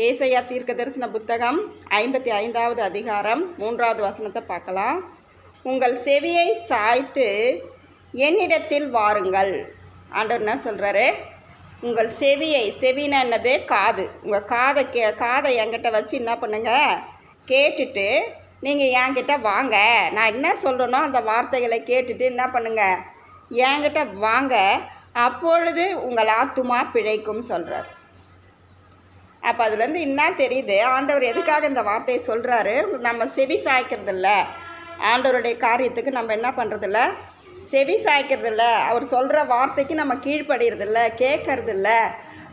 ஏசாயா தீர்க்கதரிசன புத்தகம் 55வது அதிகாரம் 3வது வசனத்தை பார்க்கலாம். உங்கள் செவியை சாய்த்து என்னிடத்தில் வாருங்கள். ஆண்டவர் என்ன சொல்கிறாரு? உங்கள் செவினா என்னது? காது. உங்கள் காதை என்கிட்ட வச்சு என்ன பண்ணுங்க, கேட்டுட்டு நீங்கள் என்கிட்ட வாங்க. நான் என்ன சொல்கிறேனோ அந்த வார்த்தைகளை கேட்டுட்டு என்ன பண்ணுங்க, என்கிட்ட வாங்க. அப்பொழுது உங்கள் ஆத்துமா பிழைக்கும் சொல்கிறார். அப்போ அதுலேருந்து என்ன தெரியுது, ஆண்டவர் எதுக்காக இந்த வார்த்தையை சொல்கிறாரு? நம்ம செவி சாய்க்கிறதில்ல, ஆண்டவருடைய காரியத்துக்கு நம்ம என்ன பண்ணுறதில்ல, செவி சாய்க்கிறதில்ல, அவர் சொல்கிற வார்த்தைக்கு நம்ம கீழ்ப்படுறதில்ல, கேட்கறதில்ல.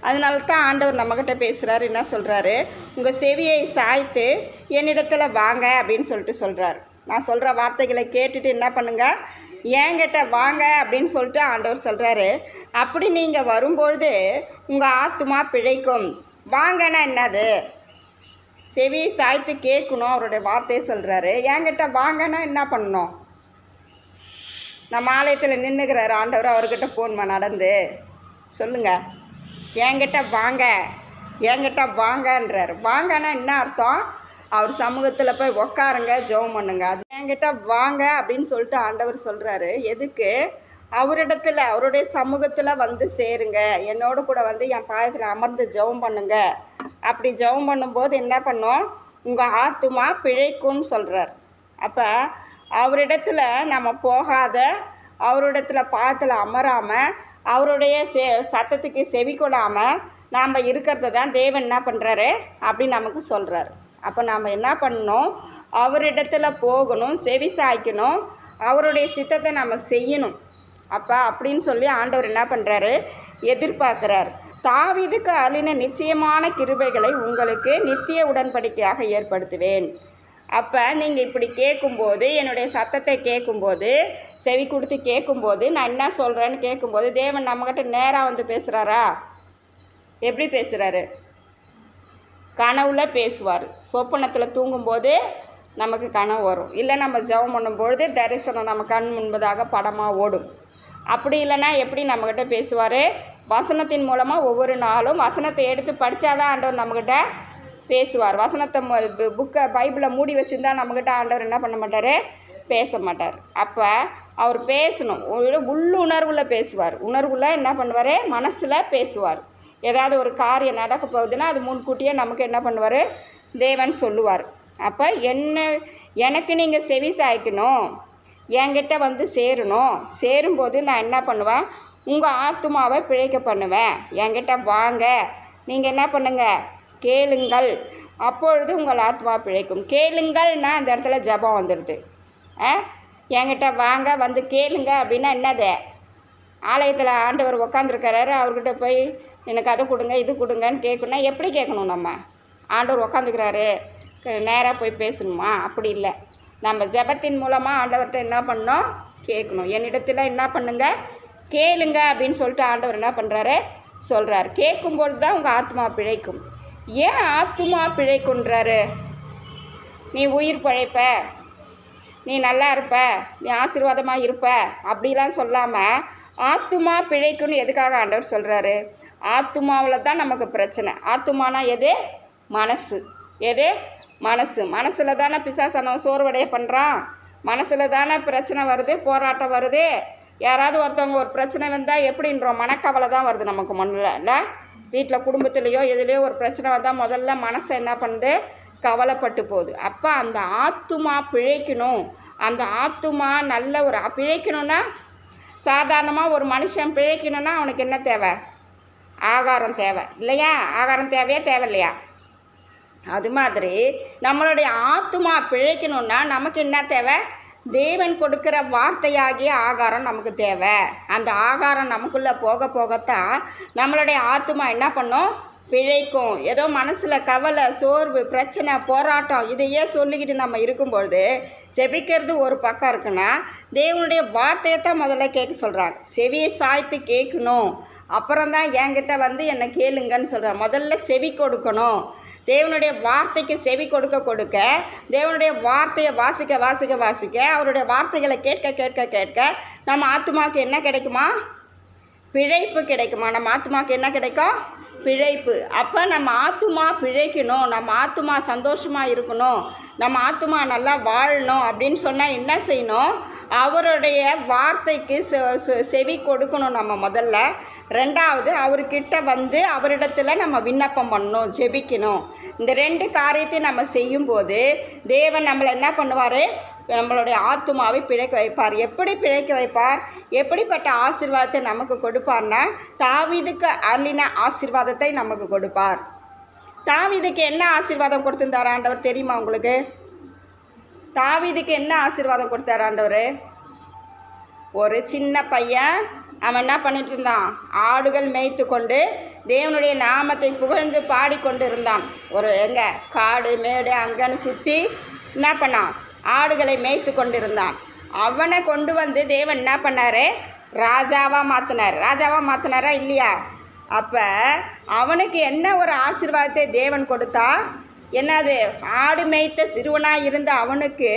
அதனால தான் ஆண்டவர் நம்மக்கிட்ட பேசுகிறாரு. என்ன சொல்கிறாரு? உங்கள் செவியை சாய்த்து என்னிடத்துல வாங்க அப்படின்னு சொல்கிறார். நான் சொல்கிற வார்த்தைகளை கேட்டுட்டு என்ன பண்ணுங்கள், என்கிட்ட வாங்க அப்படின்னு சொல்லிட்டு ஆண்டவர் சொல்கிறாரு. அப்படி நீங்கள் வரும்பொழுது உங்கள் ஆத்துமா பிழைக்கும். வாங்கன்னா என்னது? செவியை சாய்த்து கேட்கணும், அவருடைய வார்த்தையை சொல்கிறாரு. என்கிட்ட வாங்கன்னா என்ன பண்ணணும்? நம்ம ஆலயத்தில் நின்றுக்கிறாரு ஆண்டவர், அவர்கிட்ட போகணுமா நடந்து? சொல்லுங்கள், என்கிட்ட வாங்க, என்கிட்ட வாங்கன்றார். வாங்கன்னா என்ன அர்த்தம்? அவர் சமூகத்தில் போய் உக்காருங்க, ஜெபம் பண்ணுங்க. அது என்கிட்ட வாங்க அப்படின்னு சொல்லிட்டு ஆண்டவர் சொல்கிறாரு. எதுக்கு? அவரிடத்துல, அவருடைய சமூகத்தில் வந்து சேருங்க, என்னோட கூட வந்து என் பாதத்தில் அமர்ந்து ஜெபம் பண்ணுங்க. அப்படி ஜெபம் பண்ணும்போது என்ன பண்ணோம்? உங்கள் ஆத்துமா பிழைக்கும்னு சொல்கிறார். அப்போ அவரிடத்துல நம்ம போகாத, அவரிடத்துல பாதத்தில் அமராமல், அவருடைய சத்தத்துக்கு செவி கொடாமல் நாம் இருக்கிறத தான் தேவன் என்ன பண்ணுறாரு அப்படி நமக்கு சொல்கிறார். அப்போ நாம் என்ன பண்ணணும்? அவரிடத்துல போகணும், செவி சாய்க்கணும், அவருடைய சித்தத்தை நம்ம செய்யணும். அப்போ அப்படின்னு சொல்லி ஆண்டவர் என்ன பண்ணுறாரு, எதிர்பார்க்குறார். தாவீதுக்கு அருளின நிச்சயமான கிருபைகளை உங்களுக்கு நித்திய உடன்படிக்கையாக ஏற்படுத்துவேன். அப்போ நீங்கள் இப்படி கேட்கும்போது, என்னுடைய சத்தத்தை கேட்கும்போது, செவி கொடுத்து கேட்கும்போது, நான் என்ன சொல்கிறேன்னு கேட்கும்போது, தேவன் நம்மக்கிட்ட நேராக வந்து பேசுகிறாரா? எப்படி பேசுகிறாரு? கனவுல பேசுவார். சொப்பனத்தில் தூங்கும்போது நமக்கு கனவு வரும். இல்லை நம்ம ஜெபம் பண்ணும்பொழுது தரிசனம் நம்ம கண் முன்பதாக படமாக ஓடும். அப்படி இல்லைன்னா எப்படி நம்மக்கிட்ட பேசுவார்? வசனத்தின் மூலமாக ஒவ்வொரு நாளும் வசனத்தை எடுத்து படித்தாதான் ஆண்டவர் நம்மக்கிட்ட பேசுவார். வசனத்தை பைபிளை மூடி வச்சுருந்தா நம்மக்கிட்ட ஆண்டவர் என்ன பண்ண மாட்டார்? பேச மாட்டார். அப்போ அவர் பேசணும், உள்ளுணர்வில் பேசுவார். உணர்வில் என்ன பண்ணுவார்? மனசில் பேசுவார். ஏதாவது ஒரு காரியம் நடக்க போகுதுன்னா அது முன்கூட்டியே நமக்கு என்ன பண்ணுவார்? தேவன் சொல்லுவார். அப்போ எனக்கு நீங்கள் செவி சாய்க்கணும், என்கிட்ட வந்து சேரணும். சேரும்போது நான் என்ன பண்ணுவேன்? உங்கள் ஆத்துமாவை பிழைக்க பண்ணுவேன். என்கிட்ட வாங்க, நீங்கள் என்ன பண்ணுங்கள், கேளுங்கள், அப்பொழுது உங்கள் ஆத்மா பிழைக்கும். கேளுங்கள்னா அந்த இடத்துல ஜபம் வந்துடுது. என்கிட்ட வாங்க, வந்து கேளுங்க அப்படின்னா என்னது? ஆலயத்தில் ஆண்டவர் உக்காந்துருக்கிறாரு, அவர்கிட்ட போய் எனக்கு அதை கொடுங்க, இது கொடுங்கன்னு கேட்கணுன்னா எப்படி கேட்கணும்? நம்ம ஆண்டவர் உக்காந்துக்கிறாரு, நேராக போய் பேசணுமா? அப்படி இல்லை. நம்ம ஜபத்தின் மூலமாக ஆண்டவர்கிட்ட என்ன பண்ணோம்? கேட்கணும். என்னிடத்தில் என்ன பண்ணுங்க, கேளுங்க அப்படின்னு சொல்லிட்டு ஆண்டவர் என்ன பண்ணுறாரு? சொல்கிறார். கேட்கும்பொழுது தான் உங்கள் ஆத்மா பிழைக்கும். ஏன் ஆத்துமா பிழைக்குன்றாரு? நீ உயிர் பிழைப்ப, நீ நல்லா இருப்ப, நீ ஆசீர்வாதமாக இருப்ப அப்படிலாம் சொல்லாமல் ஆத்துமா பிழைக்குன்னு எதுக்காக ஆண்டவர் சொல்கிறாரு? ஆத்துமாவில் தான் நமக்கு பிரச்சனை. ஆத்துமானா எது? மனசு. எது? மனசு. மனசில் தானே பிசாசானவன் சோர்வடைய பண்ணுறான். மனசில் தானே பிரச்சனை வருது, போராட்டம் வருது. யாராவது ஒருத்தவங்க ஒரு பிரச்சனை வந்தால் எப்படின்றோம்? மனக்கவலை தான் வருது நமக்கு முதல்ல. இல்லை, வீட்டில் குடும்பத்துலேயோ எதுலேயோ ஒரு பிரச்சனை வந்தால் முதல்ல மனசை என்ன பண்ணுது? கவலைப்பட்டு போகுது. அப்போ அந்த ஆத்துமா பிழைக்கணும். அந்த ஆத்துமா நல்ல ஒரு பிழைக்கணும்னா, சாதாரணமாக ஒரு மனுஷன் பிழைக்கணும்னா அவனுக்கு என்ன தேவை? ஆகாரம் தேவை இல்லையா? ஆகாரம் தேவையா தேவையில்லையா? அது மாதிரி நம்மளுடைய ஆத்துமா பிழைக்கணும்னா நமக்கு என்ன தேவை? தேவன் கொடுக்குற வார்த்தையாகிய ஆகாரம் நமக்கு தேவை. அந்த ஆகாரம் நமக்குள்ளே போக போகத்தான் நம்மளுடைய ஆத்துமா என்ன பண்ணும்? பிழைக்கும். ஏதோ மனசில் கவலை, சோர்வு, பிரச்சனை, போராட்டம் இதையே சொல்லிக்கிட்டு நம்ம இருக்கும்பொழுது ஜெபிக்கிறது ஒரு பக்கம் இருக்குன்னா, தேவனுடைய வார்த்தையை தான் முதல்ல கேட்க சொல்கிறாங்க. செவியை சாய்த்து கேட்கணும், அப்புறம்தான் என்கிட்ட வந்து என்னை கேளுங்கன்னு சொல்கிறாங்க. முதல்ல செவி கொடுக்கணும். தேவனுடைய வார்த்தைக்கு செவி கொடுக்க தேவனுடைய வார்த்தையை வாசிக்க அவருடைய வார்த்தைகளை கேட்க நம்ம ஆத்துமாவுக்கு என்ன கிடைக்குமா? பிழைப்பு கிடைக்குமா? நம்ம ஆத்துமாவுக்கு என்ன கிடைக்கும்? பிழைப்பு. அப்போ நம்ம ஆத்துமா பிழைக்கணும், நம்ம ஆத்துமா சந்தோஷமாக இருக்கணும், நம்ம ஆத்துமா நல்லா வாழணும் அப்படின்னு சொன்னால் என்ன செய்யணும்? அவருடைய வார்த்தைக்கு செவி கொடுக்கணும் நம்ம முதல்ல. ரெண்டாவது, அவர்கிட்ட வந்து அவரிடத்துல நம்ம விண்ணப்பம் பண்ணணும், ஜெபிக்கணும். இந்த 2 காரியத்தையும் நம்ம செய்யும்போது தேவன் நம்மளை என்ன பண்ணுவார்? நம்மளுடைய ஆத்துமாவை பிழைக்க வைப்பார். எப்படி பிழைக்க வைப்பார்? எப்படிப்பட்ட ஆசீர்வாதத்தை நமக்கு கொடுப்பார்னா, தாவீதுக்கு அருளின ஆசீர்வாதத்தை நமக்கு கொடுப்பார். தாவீதுக்கு என்ன ஆசீர்வாதம் கொடுத்திருந்தார் ஆண்டவர் தெரியுமா உங்களுக்கு? தாவீதுக்கு என்ன ஆசீர்வாதம் கொடுத்தார் ஆண்டவர்? ஒரு சின்ன பையன், அவன் என்ன பண்ணிட்டு இருந்தான்? ஆடுகள் மேய்த்து கொண்டு தேவனுடைய நாமத்தை புகழ்ந்து பாடிக்கொண்டு இருந்தான். ஒரு காடு மேடு அங்கன்னு சுற்றி என்ன பண்ணான்? ஆடுகளை மேய்த்து கொண்டு இருந்தான். அவனை கொண்டு வந்து தேவன் என்ன பண்ணார்? ராஜாவாக மாற்றினார். ராஜாவாக மாற்றினாரா இல்லையா? அப்போ அவனுக்கு என்ன ஒரு ஆசீர்வாதத்தை தேவன் கொடுத்தா? என்னது? ஆடு மேய்த்த சிறுவனாக இருந்த அவனுக்கு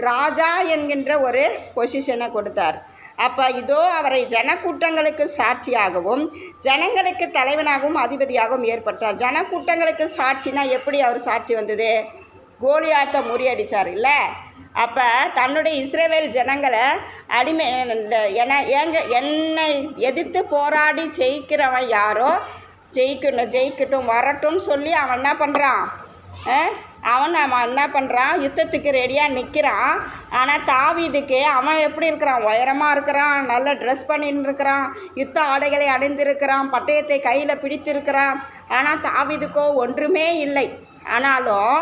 ராஜா என்கின்ற ஒரு பொசிஷனை கொடுத்தார். அப்போ இதோ அவரை ஜனக்கூட்டங்களுக்கு சாட்சியாகவும் ஜனங்களுக்கு தலைவனாகவும் அதிபதியாகவும் ஏற்பட்டார். ஜனக்கூட்டங்களுக்கு சாட்சினா எப்படி அவர் சாட்சி வந்தது? கோலியாத்தை முறியடித்தார் இல்லை? அப்போ தன்னுடைய இஸ்ரவேல் ஜனங்களை அடிமை என்னை எதிர்த்து போராடி ஜெயிக்கிறவன் யாரோ ஜெயிக்கட்டும் வரட்டும்னு சொல்லி அவன் என்ன பண்ணுறான்? அவன் என்ன பண்ணுறான்? யுத்தத்துக்கு ரெடியாக நிற்கிறான். ஆனால் தாவீதுக்கு அவன் எப்படி இருக்கிறான்? உயரமாக இருக்கிறான், நல்ல ட்ரெஸ் பண்ணின்னு இருக்கிறான், யுத்த ஆடைகளை அணிந்திருக்கிறான், பட்டயத்தை கையில் பிடித்திருக்கிறான். ஆனால் தாவீதுக்கோ ஒன்றுமே இல்லை. ஆனாலும்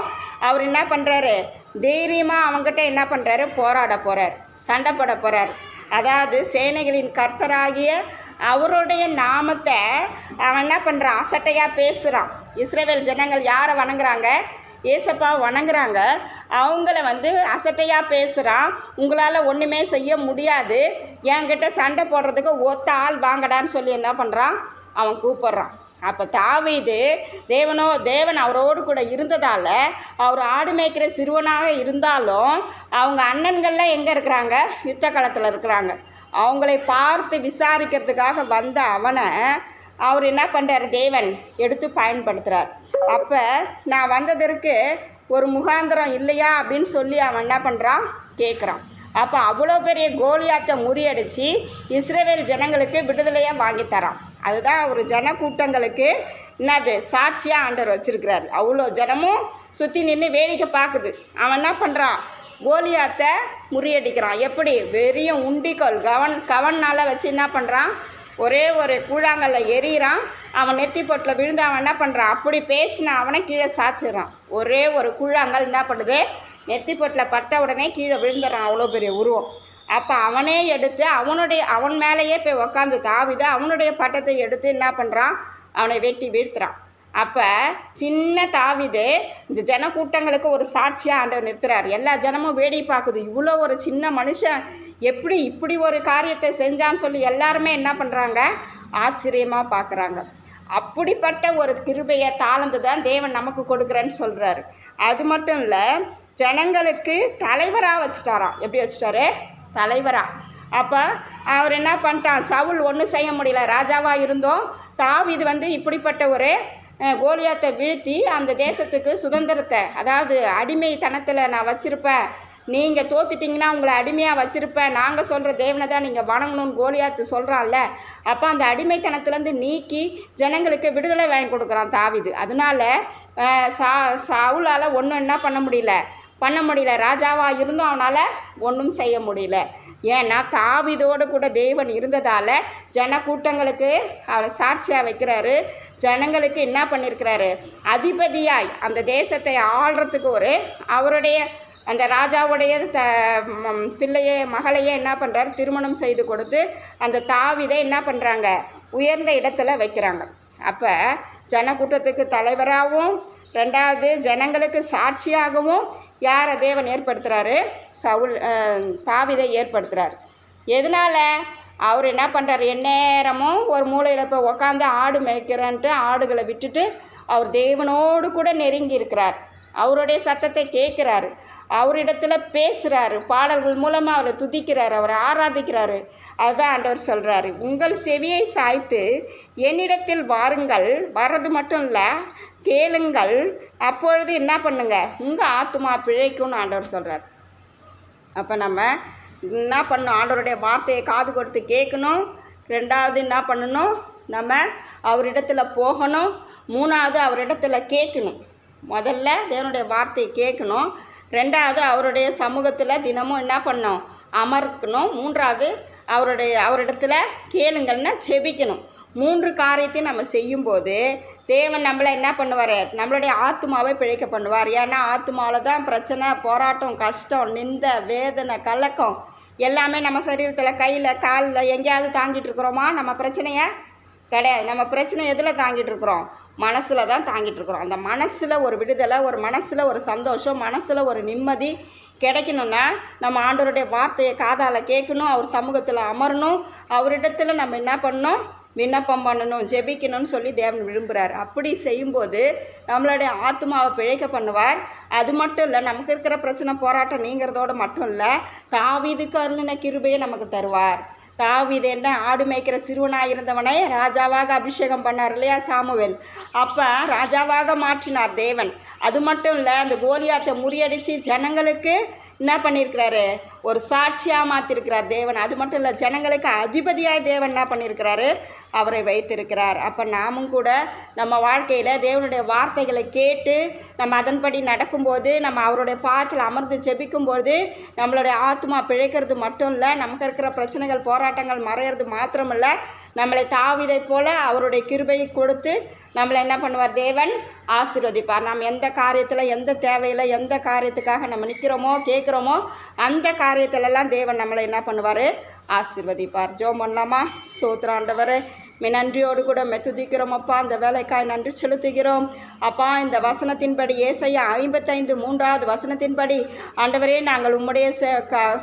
அவர் என்ன பண்ணுறாரு? தைரியமாக அவங்ககிட்ட என்ன பண்ணுறாரு? போராட போகிறார், சண்டை போட போகிறார். அதாவது சேனைகளின் கர்த்தராகிய அவருடைய நாமத்தை அவன் என்ன பண்ணுறான்? அசட்டையாக பேசுகிறான். இஸ்ரவேல் ஜனங்கள் யாரை வணங்குறாங்க? ஏசப்பா வணங்குறாங்க. அவங்கள வந்து அசட்டையாக பேசுகிறான். உங்களால் ஒன்றுமே செய்ய முடியாது, என்கிட்ட சண்டை போடுறதுக்கு ஒத்த ஆள் வாங்கடான்னு சொல்லி என்ன பண்ணுறான்? அவன் கூப்பிட்றான். அப்போ தாவீது தேவன் அவரோடு கூட இருந்ததால், அவர் ஆடு மேய்க்கிற சிறுவனாக இருந்தாலும் அவங்க அண்ணன்கள்லாம் எங்கே இருக்கிறாங்க? யுத்த காலத்தில் இருக்கிறாங்க. அவங்களை பார்த்து விசாரிக்கிறதுக்காக வந்த அவனை அவர் என்ன பண்ணுறார்? தேவன் எடுத்து பயன்படுத்துகிறார். அப்போ நான் வந்ததற்கு ஒரு முகாந்திரம் இல்லையா அப்படின்னு சொல்லி அவன் என்ன பண்ணுறான்? கேட்குறான். அப்போ அவ்வளோ பெரிய கோலியாத்தை முறியடித்து இஸ்ரவேல் ஜனங்களுக்கு விடுதலையாக வாங்கித்தரான். அதுதான் ஒரு ஜனக்கூட்டங்களுக்கு என்னது? சாட்சியாக ஆண்டவர் வச்சுருக்கிறார். அவ்வளோ ஜனமும் சுற்றி நின்று வேடிக்கை பார்க்குது. அவன் என்ன பண்ணுறான்? கோலியாத்தை முறியடிக்கிறான். எப்படி? வெறியும் உண்டிக்கோல் கவனால் வச்சு என்ன பண்ணுறான்? ஒரே ஒரு கூழாங்கல்ல எறிகிறான். அவன் நெத்தி பொட்டில் விழுந்து அவன் என்ன பண்ணுறான்? அப்படி பேசினா அவனை கீழே சாய்ச்சிடுறான். ஒரே ஒரு கூழாங்கல் என்ன பண்ணுது? நெத்தி பொட்டில் பட்ட உடனே கீழே விழுந்துடுறான். அவ்வளோ பெரிய உருவம். அப்போ அவனே எடுத்து அவன் மேலேயே போய் உக்காந்து தாவீது அவனுடைய பட்டத்தை எடுத்து என்ன பண்ணுறான்? அவனை வெட்டி வீழ்த்துறான். அப்போ சின்ன தாவீது இந்த ஜனக்கூட்டங்களுக்கு ஒரு சாட்சியாக ஆண்டவர் நிறுத்துறார். எல்லா ஜனமும் வேடி பார்க்குது. இவ்வளோ ஒரு சின்ன மனுஷன் இப்படி ஒரு காரியத்தை செஞ்சான்னு சொல்லி எல்லாருமே என்ன பண்ணுறாங்க? ஆச்சரியமாக பார்க்குறாங்க. அப்படிப்பட்ட ஒரு கிருபையை தாளந்து தான் தேவன் நமக்கு கொடுக்குறேன்னு சொல்கிறாரு. அது மட்டும் இல்லை, ஜனங்களுக்கு தலைவராக வச்சுட்டாராம். எப்படி வச்சுட்டாரு? தலைவராக. அப்போ அவர் என்ன பண்ணிட்டான்? சவுல் ஒன்றும் செய்ய முடியல, ராஜாவாக இருந்தோம். தாவீது வந்து இப்படிப்பட்ட ஒரு கோலியாத்தை வீழ்த்தி அந்த தேசத்துக்கு சுதந்திரத்தை, அதாவது அடிமைத்தனத்தில் நான் வச்சுருப்பேன், நீங்கள் தோத்துட்டிங்கன்னா உங்களை அடிமையாக வச்சுருப்பேன், நாங்கள் சொல்கிற தேவனை தான் நீங்கள் வணங்கணும்னு கோலியாத்து சொல்கிறான்ல. அப்போ அந்த அடிமைத்தனத்துலேருந்து நீக்கி ஜனங்களுக்கு விடுதலை வாங்கி கொடுக்குறான் தாவீது. அதனால் சவுலால் ஒன்றும் என்ன பண்ண முடியல. ராஜாவாக இருந்தும் அவனால் ஒன்றும் செய்ய முடியல. ஏன்னா தாவீதோடு கூட தேவன் இருந்ததால் ஜனக்கூட்டங்களுக்கு அவரை சாட்சியாக வைக்கிறாரு. ஜனங்களுக்கு என்ன பண்ணியிருக்கிறாரு? அதிபதியாய் அந்த தேசத்தை ஆள்றதுக்கு அவருடைய அந்த ராஜாவுடைய மகளையே என்ன பண்ணுறாரு? திருமணம் செய்து கொடுத்து அந்த தாவீதை என்ன பண்ணுறாங்க? உயர்ந்த இடத்துல வைக்கிறாங்க. அப்போ ஜனக்கூட்டத்துக்கு தலைவராகவும், ரெண்டாவது ஜனங்களுக்கு சாட்சியாகவும் யாரை தேவன் ஏற்படுத்துகிறாரு? தாவீதை ஏற்படுத்துகிறார். எதனால்? அவர் என்ன பண்ணுறாரு? எந்நேரமும் ஒரு மூலையில் போய் உக்காந்து ஆடு மேய்க்கிறன்ட்டு ஆடுகளை விட்டுட்டு அவர் தேவனோடு கூட நெருங்கி இருக்கிறார். அவருடைய சத்தத்தை கேட்குறாரு. அவரிடத்துல பேசுகிறாரு, பாடல்கள் மூலமாக அவரை துதிக்கிறாரு, அவரை ஆராதிக்கிறாரு. அதுதான் ஆண்டவர் சொல்கிறாரு, உங்கள் செவியை சாய்த்து என்னிடத்தில் வாருங்கள். வர்றது மட்டும் இல்லை, கேளுங்கள், அப்பொழுது என்ன பண்ணுங்க, உங்கள் ஆத்துமா பிழைக்கும்னு ஆண்டவர் சொல்கிறார். அப்போ நம்ம என்ன பண்ணணும், ஆண்டவருடைய வார்த்தையை காது கொடுத்து கேட்கணும். ரெண்டாவது என்ன பண்ணணும், நம்ம அவரிடத்தில் போகணும். மூணாவது அவரிடத்தில் கேட்கணும். முதல்ல தேவனுடைய வார்த்தையை கேட்கணும். ரெண்டாவது அவருடைய சமூகத்தில் தினமும் என்ன பண்ணணும், அமர்க்கணும். மூன்றாவது அவரிடத்துல கேளுங்கள்னா செபிக்கணும். 3 காரியத்தையும் நம்ம செய்யும்போது தேவன் நம்மளை என்ன பண்ணுவார், நம்மளுடைய ஆத்மாவை பிழைக்க பண்ணுவார். ஏன்னா ஆத்மாவில் தான் பிரச்சனை, போராட்டம், கஷ்டம், நிந்தை, வேதனை, கலக்கம் எல்லாமே நம்ம சரீரத்தில், கையில், காலில் எங்கேயாவது தாங்கிட்டு இருக்கிறோமா? நம்ம பிரச்சனையை கிடையாது. நம்ம பிரச்சனை எதில் தாங்கிட்டு இருக்கிறோம்? மனசில் தான் தாங்கிட்டு இருக்கிறோம். அந்த மனசில் ஒரு விடுதலை, ஒரு மனசில் ஒரு சந்தோஷம், மனசில் ஒரு நிம்மதி கிடைக்கணுன்னா நம்ம ஆண்டவருடைய வார்த்தையை காதால் கேட்கணும், அவர் சமூகத்தில் அமரணும், அவரிடத்தில் நம்ம என்ன பண்ணணும், விண்ணப்பம் பண்ணணும், ஜெபிக்கணும்னு சொல்லி தேவன் விரும்புகிறார். அப்படி செய்யும்போது நம்மளுடைய ஆத்மாவை பிழைக்க பண்ணுவார். அது மட்டும் இல்லை, நமக்கு இருக்கிற பிரச்சனை போராட்டம் நீங்கிறதோடு மட்டும் இல்லை, தாவீதுக்கு அருளின கிருபையை நமக்கு தருவார். தாவீது என்ன ஆடு மேய்க்கிற சிறுவனாக இருந்தவனை ராஜாவாக அபிஷேகம் பண்ணார் இல்லையா சாமுவேல். அப்போ ராஜாவாக மாற்றினார் தேவன். அது மட்டும் இல்லை, அந்த கோலியாத்தை முறியடித்து ஜனங்களுக்கு என்ன பண்ணியிருக்கிறாரு, ஒரு சாட்சியாக மாற்றிருக்கிறார் தேவன். அது மட்டும் இல்லை, ஜனங்களுக்கு அதிபதியாக தேவன் என்ன பண்ணியிருக்கிறாரு, அவரை வைத்திருக்கிறார். அப்போ நாமும் கூட நம்ம வாழ்க்கையில் தேவனுடைய வார்த்தைகளை கேட்டு நம்ம அதன்படி நடக்கும்போது, நம்ம அவருடைய பாதத்தில் அமர்ந்து ஜெபிக்கும்போது நம்மளுடைய ஆத்மா பிழைக்கிறது மட்டும் இல்லை, நமக்கு இருக்கிற பிரச்சனைகள் போராட்டங்கள் மறையிறது மாத்திரமில்லை, நம்மளை தாவீதை போல அவருடைய கிருபையை கொடுத்து நம்மளை என்ன பண்ணுவார், தேவன் ஆசீர்வதிப்பார். நாம் எந்த காரியத்தில், எந்த தேவையில், எந்த காரியத்துக்காக நம்ம நிற்கிறோமோ கேட்குறோமோ அந்த காரியத்திலெல்லாம் தேவன் நம்மளை என்ன பண்ணுவார், ஆசீர்வதிப்பார். ஜெபம் பண்ணலாமா? ஸ்தோத்திரம் ஆண்டவரே, நன்றியோடு கூட துதிக்கிறோம் அப்பா. அந்த வேலைக்காய் நன்றி செலுத்துகிறோம் அப்பா. இந்த வசனத்தின்படி ஏசாயா 55:3 வசனத்தின்படி ஆண்டவரே, நாங்கள் உம்முடைய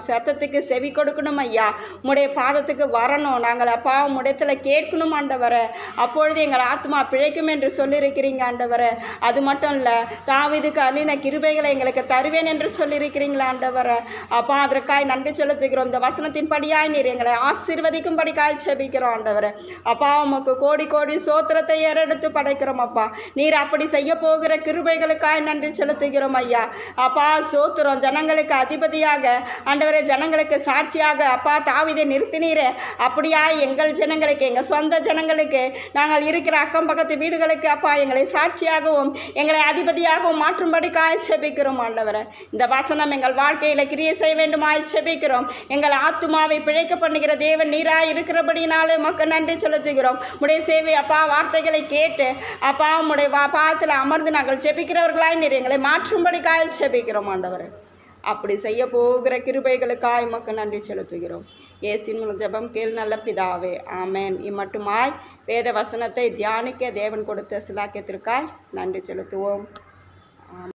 சத்தத்துக்கு செவி கொடுக்கணும் ஐயா, உம்முடைய பாதத்துக்கு வரணும், நாங்கள் அப்பா உம்முடையத்தில் கேட்கணும் ஆண்டவரை, அப்பொழுது எங்கள் ஆத்மா பிழைக்கும் என்று சொல்லியிருக்கிறீங்க ஆண்டவரை. அது மட்டும் இல்லை, தாவீதுக்கு அருளின கிருபைகளை எங்களுக்கு தருவேன் என்று சொல்லியிருக்கிறீங்களா ஆண்டவரை. அப்பா அதற்காய் நன்றி செலுத்துகிறோம். இந்த வசனத்தின்படியாய் நீர் எங்களை ஆசீர்வதிக்கும்படிக்காய் செபிக்கிறோம் ஆண்டவரை. அப்பா உமக்கு கோடி கோடி சோத்திரத்தை ஏறெடுத்து படைக்கிறோம் அப்பா. நீர் அப்படி செய்ய போகிற கிருபைகளுக்காய் நன்றி செலுத்துகிறோம் ஐயா. அப்பா சோத்திரம். ஜனங்களுக்கு அதிபதியாக ஆண்டவரே, ஜனங்களுக்கு சாட்சியாக அப்பா தாவீதை நிறுத்தினீரே, அப்படியா எங்கள் ஜனங்களுக்கு, எங்கள் சொந்த ஜனங்களுக்கு, நாங்கள் இருக்கிற அக்கம் பக்கத்து வீடுகளுக்கு அப்பா எங்களை சாட்சியாகவும் எங்களை அதிபதியாகவும் மாற்றும்படிக்காய் செபிக்கிறோம் ஆண்டவரை. இந்த வசனம் எங்கள் வாழ்க்கையில் கிரியை செய்ய வேண்டுமாய் செபிக்கிறோம். எங்கள் ஆத்துமாவை பிழைக்க பண்ணுகிற தேவன் நீராய் இருக்கிறபடினாலே உமக்கு நன்றி செலுத்துகிறோம். உடைய சேவை அப்பா வார்த்தைகளை கேட்டு அப்பா உடைய பாதத்தில் அமர்ந்து நாங்கள் செபிக்கிறவர்களாய் நீர் எங்களை மாற்றும்படிக்காய் செபிக்கிறோம் ஆண்டவரை. அப்படி செய்ய போகிற கிருபைகளுக்காய் உமக்கு நன்றி செலுத்துகிறோம். இயேசுவின் மூலம் ஜெபம் கேள் நல்ல பிதாவே, ஆமென். இம்மட்டுமாய் வேத வசனத்தை தியானிக்க தேவன் கொடுத்த சிலாக்கியத்திற்காய் நன்றி செலுத்துவோம்.